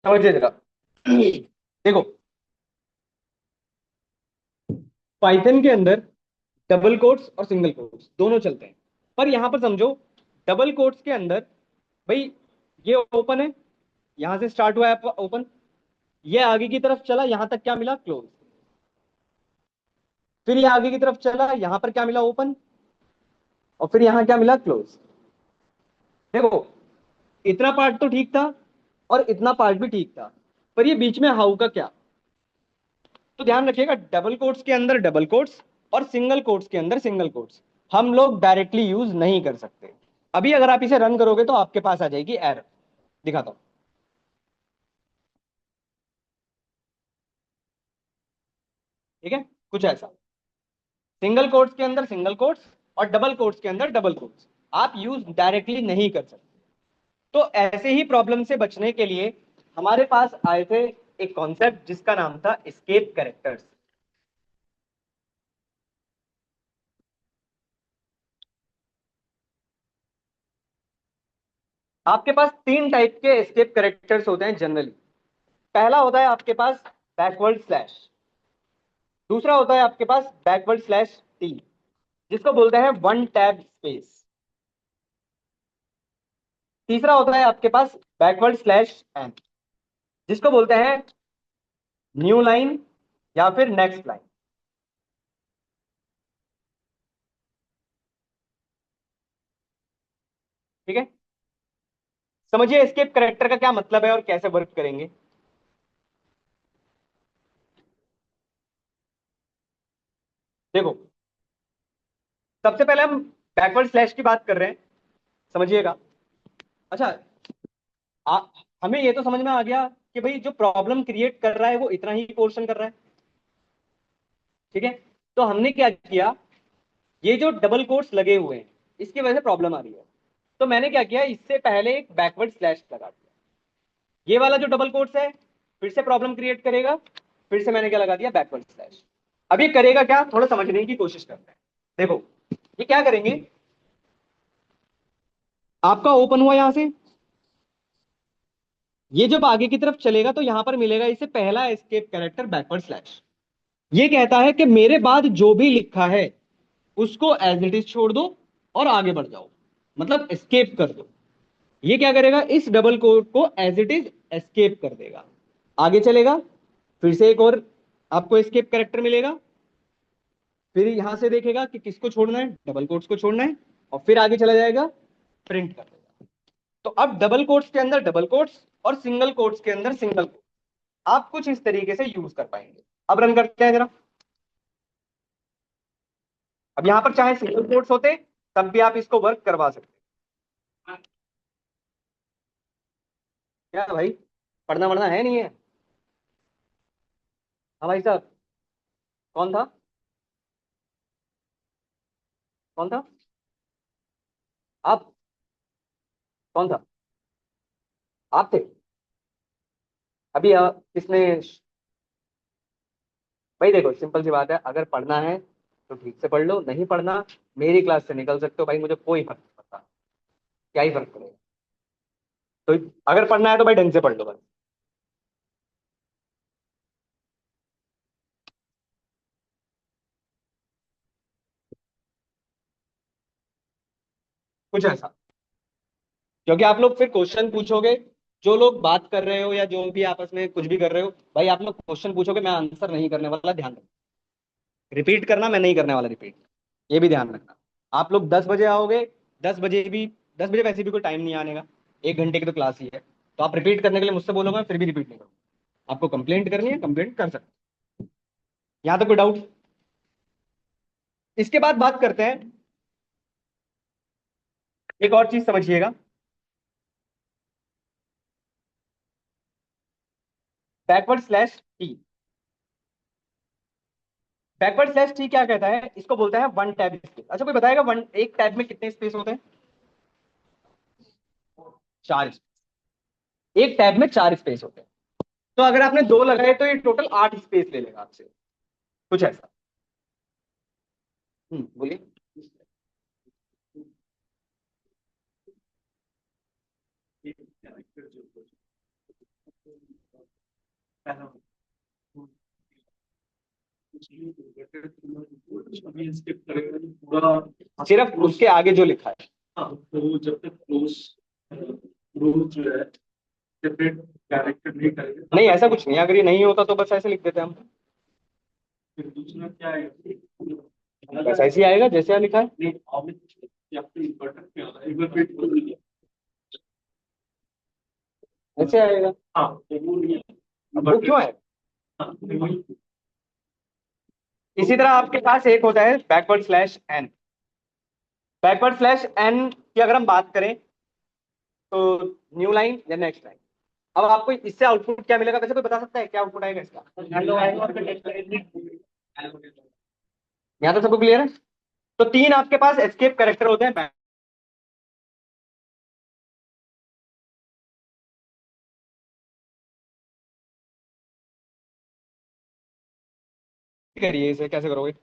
समझिए जरा। देखो, पाइथन के अंदर डबल कोट्स और सिंगल कोट्स दोनों चलते हैं। पर यहां पर समझो, डबल कोट्स के अंदर भाई ये ओपन है, यहां से स्टार्ट हुआ है ओपन, ये आगे की तरफ चला, यहां तक क्या मिला, क्लोज। फिर ये आगे की तरफ चला, यहां पर क्या मिला, ओपन। और फिर यहां क्या मिला, क्लोज। देखो, इतना पार्ट तो ठीक था और इतना पार्ट भी ठीक था, पर ये बीच में हाउ का क्या। तो ध्यान रखिएगा, डबल कोट्स के अंदर डबल कोट्स और सिंगल कोट्स के अंदर सिंगल कोट्स हम लोग डायरेक्टली यूज नहीं कर सकते। अभी अगर आप इसे रन करोगे तो आपके पास आ जाएगी एरर। दिखाता हूं। ठीक है, कुछ ऐसा। सिंगल कोट्स के अंदर सिंगल कोट्स और डबल कोट्स के अंदर डबल कोट्स आप यूज डायरेक्टली नहीं कर सकते। तो ऐसे ही प्रॉब्लम से बचने के लिए हमारे पास आए थे एक कॉन्सेप्ट जिसका नाम था एस्केप कैरेक्टर्स। आपके पास तीन टाइप के एस्केप कैरेक्टर्स होते हैं जनरली। पहला होता है आपके पास बैकवर्ड स्लैश। दूसरा होता है आपके पास बैकवर्ड स्लैश टी, जिसको बोलते हैं वन टैब स्पेस। तीसरा होता है आपके पास बैकवर्ड स्लैश एन, जिसको बोलते हैं न्यू लाइन या फिर नेक्स्ट लाइन। ठीक है, समझिए एस्केप कैरेक्टर का क्या मतलब है और कैसे वर्क करेंगे। देखो, सबसे पहले हम बैकवर्ड स्लैश की बात कर रहे हैं, समझिएगा। अच्छा, आ, हमें ये तो समझ में आ गया कि भाई जो प्रॉब्लम क्रिएट कर रहा है वो इतना ही पोर्शन कर रहा है। ठीक है, तो हमने क्या किया, ये जो डबल कोट्स लगे हुए हैं इसकी वजह से प्रॉब्लम आ रही है। तो मैंने क्या किया, इससे पहले एक बैकवर्ड स्लैश लगा दिया। ये वाला जो डबल कोट्स है फिर से प्रॉब्लम क्रिएट करेगा, फिर से मैंने क्या लगा दिया, बैकवर्ड स्लैश। अब ये करेगा क्या, थोड़ा समझने की कोशिश करते हैं। देखो, ये क्या करेंगे, आपका ओपन हुआ यहां से, ये जब आगे की तरफ चलेगा तो यहां पर मिलेगा इसे पहला एस्केप कैरेक्टर बैकवर्ड स्लैश। ये कहता है कि मेरे बाद जो भी लिखा है उसको एज इट इज छोड़ दो और आगे बढ़ जाओ, मतलब एस्केप कर दो। ये क्या करेगा, इस डबल कोड को एज इट इज एस्केप कर देगा, आगे चलेगा। फिर से एक और आपको एस्केप कैरेक्टर मिलेगा, फिर यहां से देखेगा कि किसको छोड़ना है, डबल कोट्स को छोड़ना है, और फिर आगे चला जाएगा, प्रिंट कर देगा। तो अब डबल कोट्स के अंदर डबल कोट्स और सिंगल कोट्स के अंदर सिंगल कोट्स आप कुछ इस तरीके से यूज कर पाएंगे। अब रन करते हैं जरा। अब यहां पर चाहे सिंगल कोट्स होते तब भी आप इसको वर्क करवा सकते हैं। क्या भाई, पढ़ना वढ़ना है नहीं है? हाँ भाई साहब, कौन था, कौन था, आप, कौन था, आप थे? अभी किसने? भाई देखो, सिंपल सी बात है, अगर पढ़ना है तो ठीक से पढ़ लो, नहीं पढ़ना मेरी क्लास से निकल सकते हो भाई, मुझे कोई फर्क नहीं पड़ता। क्या ही फर्क पड़ेगा। तो अगर पढ़ना है तो भाई ढंग से पढ़ लो बस। कुछ ऐसा, क्योंकि आप लोग फिर क्वेश्चन पूछोगे, जो लोग बात कर रहे हो या जो भी आपस में कुछ भी कर रहे हो, भाई आप लोग क्वेश्चन पूछोगे, मैं आंसर नहीं करने वाला, ध्यान रखना। रिपीट करना, मैं नहीं करने वाला रिपीट, ये भी ध्यान रखना। आप लोग 10 बजे आओगे, 10 बजे भी, 10 बजे वैसे भी कोई टाइम नहीं आने का, 1 घंटे की तो क्लास ही है। तो आप रिपीट करने के लिए मुझसे बोलोगे, मैं फिर भी रिपीट नहीं करूंगा। आपको कंप्लेंट करनी है, कंप्लेंट कर सकते हैं। यहाँ तक कोई डाउट? इसके बाद बात करते हैं, एक और चीज समझिएगा, backward slash T. Backward slash T क्या कहता है, इसको बोलता है वन टैब स्पेस। अच्छा, कोई बताएगा वन एक टैब में कितने स्पेस होते हैं? चार एक टैब में चार स्पेस होते हैं। तो अगर आपने दो लगाए तो ये टोटल 8 स्पेस ले लेगा आपसे, कुछ ऐसा। बोलिए। सिर्फ उसके आगे जो लिखा है। हाँ, तो जब तक क्लोज जो है सेपरेट कैरेक्टर नहीं करेंगे नहीं ऐसा कुछ नहीं, अगर ये नहीं होता तो बस ऐसे लिख देते हम। फिर दूसरा क्या है बस ऐसे ही आएगा जैसे यहाँ लिखा है। नहीं या फिर इन्वर्टर क्या होता है इन्वर्टर ऐसे आएगा। हाँ तो वो नहीं है वो क्यों है? हाँ, तो वही इसी तरह आपके पास एक होता है backward slash N. Backward slash N की अगर हम बात करें तो न्यू लाइन या नेक्स्ट लाइन। अब आपको इससे आउटपुट क्या मिलेगा, वैसे कोई बता सकता है क्या आउटपुट आएगा इसका? यहाँ तो सबको क्लियर है। तो तीन आपके पास एस्केप कैरेक्टर होते हैं। करिए इसे, कैसे करोगे?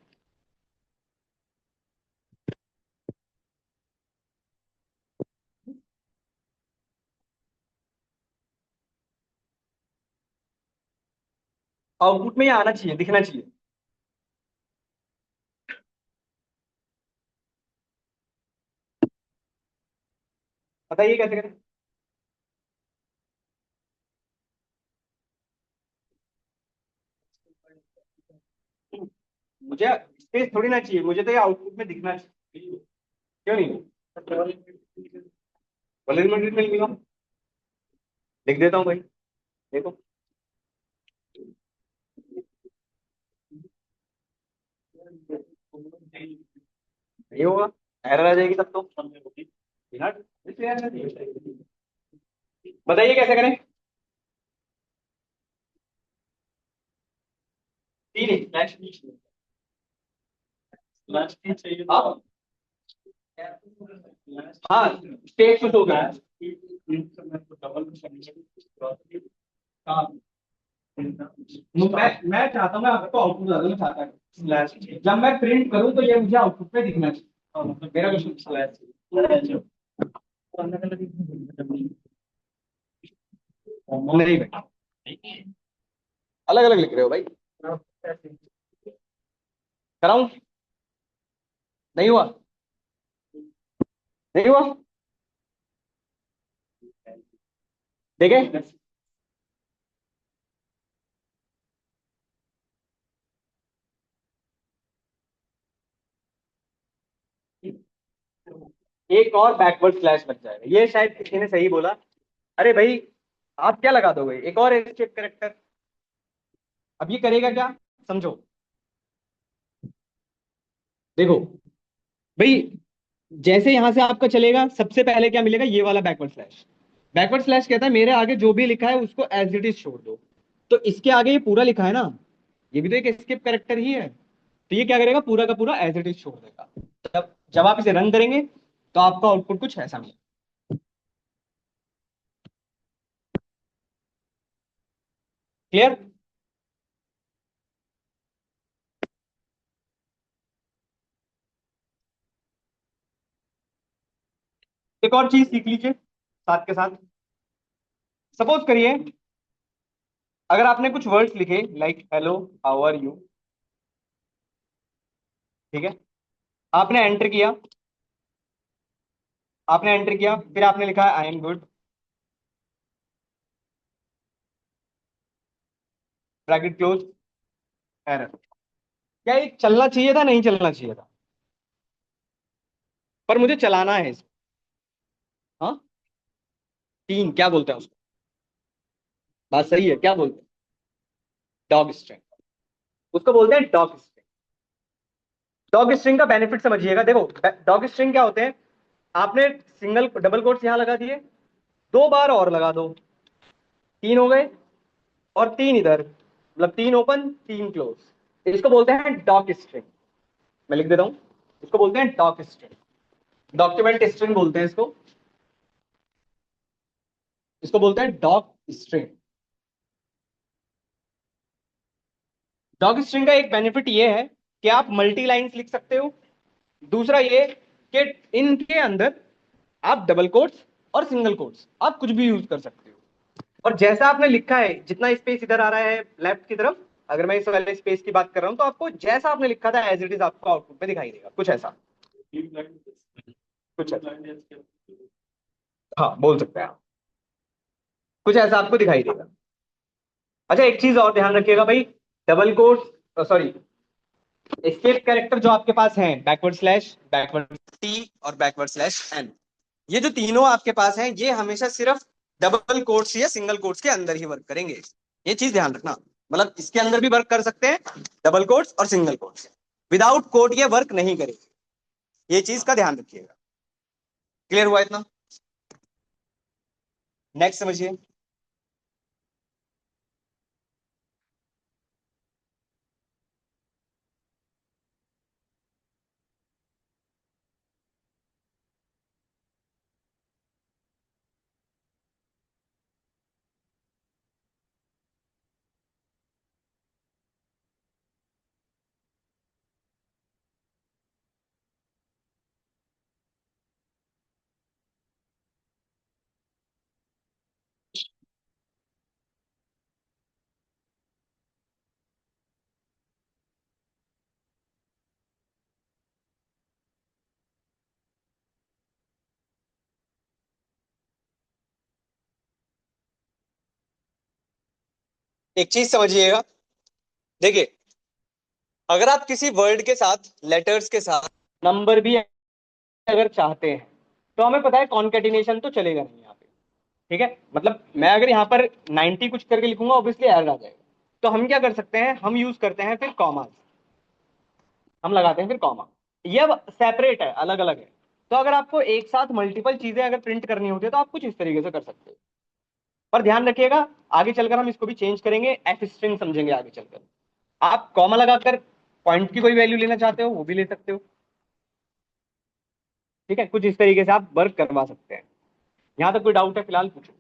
आउटपुट में ये आना चाहिए, दिखना चाहिए। बताइए कैसे करें? मुझे स्पेस थोड़ी ना चाहिए, मुझे तो ये आउटपुट में दिखना चाहिए। क्यों नहीं? वॉल्यूमेट्रिक में लिखूंगा, लिख देता हूँ भाई। देखो नहीं होगा, एरर आ जाएगी तब तो। बताइए कैसे करें? तीन ही चाहिए हाँ हाँ, स्पेस कुछ हो गया। मैं चाहता हूँ, मैं आपको आउटपुट बता दूं, मैं चाहता हूँ जब मैं प्रिंट करूँ तो ये मुझे आउटपुट पे दिखना चाहिए। मेरा क्वेश्चन नहीं भाई, अलग अलग लिख रहे हो भाई। कराऊं? नहीं हुआ? नहीं हुआ? देखे? एक और बैकवर्ड स्लैश बच जाएगा, ये शायद किसी ने सही बोला। अरे भाई, आप क्या लगा दोगे, एक और एस्केप करेक्टर। अब ये करेगा क्या, समझो। देखो भाई, जैसे यहां से आपका चलेगा सबसे पहले क्या मिलेगा, ये वाला बैकवर्ड स्लैश। बैकवर्ड स्लैश कहता है मेरे आगे जो भी लिखा है उसको एज इट इज छोड़ दो। तो इसके आगे ये पूरा लिखा है ना, ये भी तो एक एस्केप करेक्टर ही है। तो ये क्या करेगा, पूरा का पूरा एज इट इज छोड़ देगा। जब जब आप इसे रन करेंगे तो आपका आउटपुट कुछ ऐसा मिलेगा। क्लियर? एक और चीज सीख लीजिए साथ के साथ। सपोज करिए, अगर आपने कुछ वर्ड्स लिखे like hello, how are you, ठीक है, आपने एंटर किया, आपने एंटर किया, फिर आपने लिखा I am good, bracket close, error. क्या ये चलना चाहिए था, नहीं चलना चाहिए था? पर मुझे चलाना है इसको। हाँ, तीन क्या बोलते हैं उसको? बात सही है, क्या बोलते हैं? Dog string. उसको बोलते हैं डॉग स्ट्रिंग। डॉग स्ट्रिंग का बेनिफिट समझिएगा। देखो, डॉग स्ट्रिंग क्या होते हैं, आपने सिंगल डबल कोट्स यहां लगा दिए, दो बार और लगा दो, तीन हो गए, और तीन इधर, मतलब तीन ओपन तीन क्लोज। इसको बोलते हैं डॉग स्ट्रिंग। मैं लिख देता हूं, इसको बोलते हैं डॉग स्ट्रिंग, डॉक्यूमेंट स्ट्रिंग बोलते हैं इसको। इसको बोलते हैं डॉग स्ट्रिंग। डॉग स्ट्रिंग का एक बेनिफिट ये है कि आप मल्टी लाइंस लिख सकते हो। दूसरा ये कि इनके अंदर आप डबल कोट्स और सिंगल कोट्स आप कुछ भी यूज कर सकते हो। और जैसा आपने लिखा है, जितना स्पेस इधर आ रहा है लेफ्ट की तरफ, अगर मैं इस वाले स्पेस की बात कर रहा हूं, तो आपको जैसा आपने लिखा था एज इट इज आपको आउटपुट में दिखाई देगा, कुछ ऐसा। कुछ ऐसा, हाँ बोल सकते हैं आप, कुछ ऐसा आपको दिखाई देगा। अच्छा एक चीज और ध्यान रखिएगा भाई, double quote sorry, escape character जो आपके पास हैं, बैकवर्ड स्लैश, बैकवर्ड टी और बैकवर्ड स्लैश एन, ये जो तीनों आपके पास हैं, ये हमेशा सिर्फ डबल कोट्स या सिंगल कोट्स के अंदर ही वर्क करेंगे। ये चीज ध्यान रखना, मतलब इसके अंदर भी वर्क कर सकते हैं, डबल कोट्स और सिंगल कोट्स, विदाउट कोट ये वर्क नहीं करेगी। ये चीज का ध्यान रखिएगा। क्लियर हुआ इतना? नेक्स्ट समझिए। एक चीज समझिएगा, देखिए, अगर आप किसी वर्ड के साथ, लेटर्स के साथ नंबर भी अगर चाहते हैं, तो हमें पता है कॉन्केटिनेशन तो चलेगा नहीं यहाँ पे। ठीक है, मतलब मैं अगर यहाँ पर 90 कुछ करके लिखूंगा, ऑब्वियसली एरर आ जाएगा। तो हम क्या कर सकते हैं, हम यूज करते हैं फिर कॉमा, हम लगाते हैं फिर कॉमा। ये अब सेपरेट है, अलग अलग है। तो अगर आपको एक साथ मल्टीपल चीजें अगर प्रिंट करनी होती है, तो आप कुछ इस तरीके से कर सकते हो। पर ध्यान रखिएगा, आगे चलकर हम इसको भी चेंज करेंगे, एफ स्ट्रिंग समझेंगे आगे चलकर। आप कॉमा लगाकर पॉइंट की कोई वैल्यू लेना चाहते हो, वो भी ले सकते हो। ठीक है, कुछ इस तरीके से आप वर्क करवा सकते हैं। यहाँ तक कोई डाउट है फिलहाल, पूछो।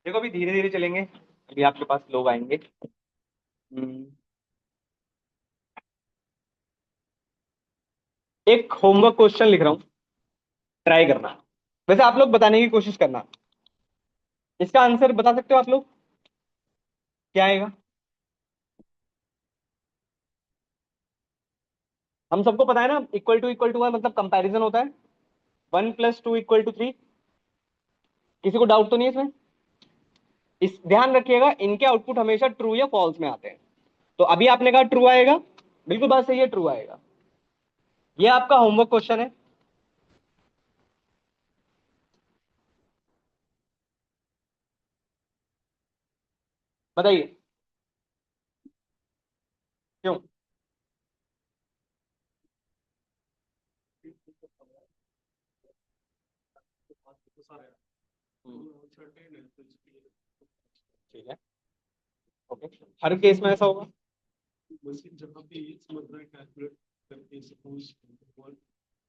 देखो अभी धीरे धीरे चलेंगे, अभी आपके पास लोग आएंगे। हम्म, एक होमवर्क क्वेश्चन लिख रहा हूँ, ट्राई करना। वैसे आप लोग बताने की कोशिश करना, इसका आंसर बता सकते हो आप लोग, क्या आएगा? हम सबको पता है ना, इक्वल टू मतलब कंपैरिजन होता है, 1 + 2 = 3। किसी को डाउट तो नहीं है इसमें? इस ध्यान रखिएगा, इनके आउटपुट हमेशा ट्रू या फॉल्स में आते हैं। तो अभी आपने कहा ट्रू आएगा, बिल्कुल बात सही है, ट्रू आएगा। ये आपका होमवर्क क्वेश्चन है। बताइए क्यों? हम्म, ठीक है, ओके, हर केस में ऐसा होगा। मशीन जहाँ पे ये समझ रहा है कैलकुलेट करके सपोज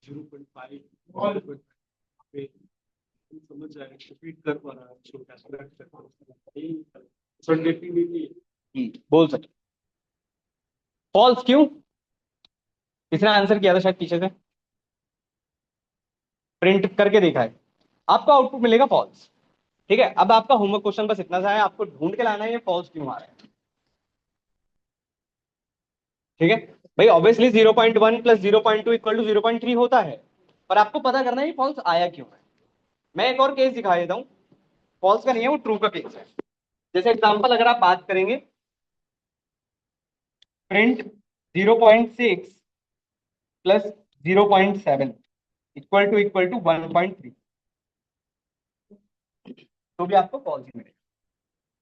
0.5 और पे समझ जाए रिपीट कर पा रहा है, उसको कैलकुलेट कर पा रहा है, सर्टेनिटी नहीं है। बोल सकते, फॉल्स क्यों? किसने आंसर किया था शायद पीछे से, प्रिंट करके देखा है, आपको आउटपुट मिलेगा फॉल्स। ठीक है, अब आपका होमवर्क क्वेश्चन बस इतना सा है, आपको ढूंढ के लाना है ये फॉल्स क्यों आ रहा है। ठीक है भाई, ऑब्वियसली 0.1 + 0.2 = 0.3 होता है, पर आपको पता करना है ये फॉल्स आया क्यों है। मैं एक और केस दिखा देता हूँ, फॉल्स का नहीं है, वो ट्रू का केस है। जैसे एग्जांपल अगर आप बात करेंगे, प्रिंट 0.6 + 0.7 = 1.3, तो भी आपको फॉल्स ही मिलेगा।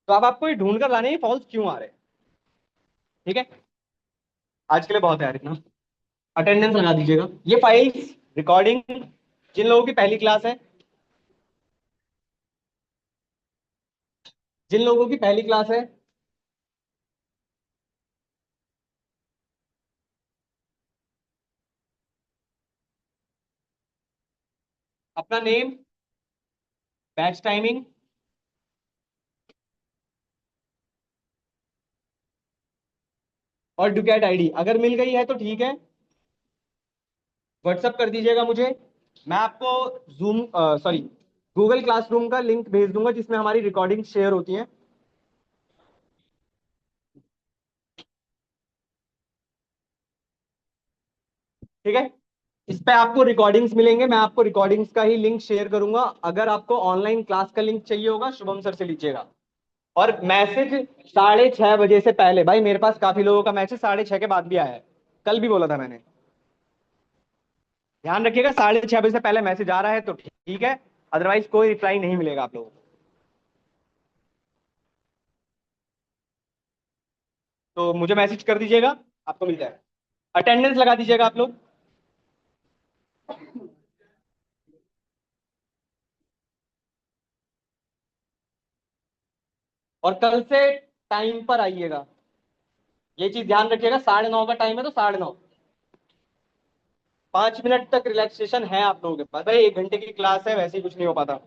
तो अब आपको ये ढूंढ कर लाना है फॉल्स क्यों आ रहे हैं। ठीक है, आज के लिए बहुत है यार इतना, अटेंडेंस लगा दीजिएगा। ये फाइल्स रिकॉर्डिंग जिन लोगों की पहली क्लास है, जिन लोगों की पहली क्लास है, अपना नेम, बैच टाइमिंग और डुकेट आईडी अगर मिल गई है तो ठीक है, व्हाट्सअप कर दीजिएगा मुझे। मैं आपको जूम सॉरी गूगल क्लासरूम का लिंक भेज दूंगा जिसमें हमारी रिकॉर्डिंग शेयर होती हैं। ठीक है, इस पे आपको रिकॉर्डिंग्स मिलेंगे, मैं आपको रिकॉर्डिंग्स का ही लिंक शेयर करूंगा। अगर आपको ऑनलाइन क्लास का लिंक चाहिए होगा, शुभम सर से लीजिएगा। और मैसेज 6:30 बजे से पहले, भाई मेरे पास काफी लोगों का मैसेज 6:30 के बाद भी आया है, कल भी बोला था मैंने। ध्यान रखिएगा, 6:30 बजे से पहले मैसेज आ रहा है तो ठीक है, अदरवाइज कोई रिप्लाई नहीं मिलेगा आप लोगों को। तो मुझे मैसेज कर दीजिएगा, आपको मिल जाएगा। अटेंडेंस लगा दीजिएगा आप लोग। और कल से टाइम पर आइएगा, ये चीज ध्यान रखिएगा। 9:30 का टाइम है तो 9:30, 5 मिनट तक रिलैक्सेशन है आप लोगों के पास। भाई 1 घंटे की क्लास है, वैसे ही कुछ नहीं हो पाता।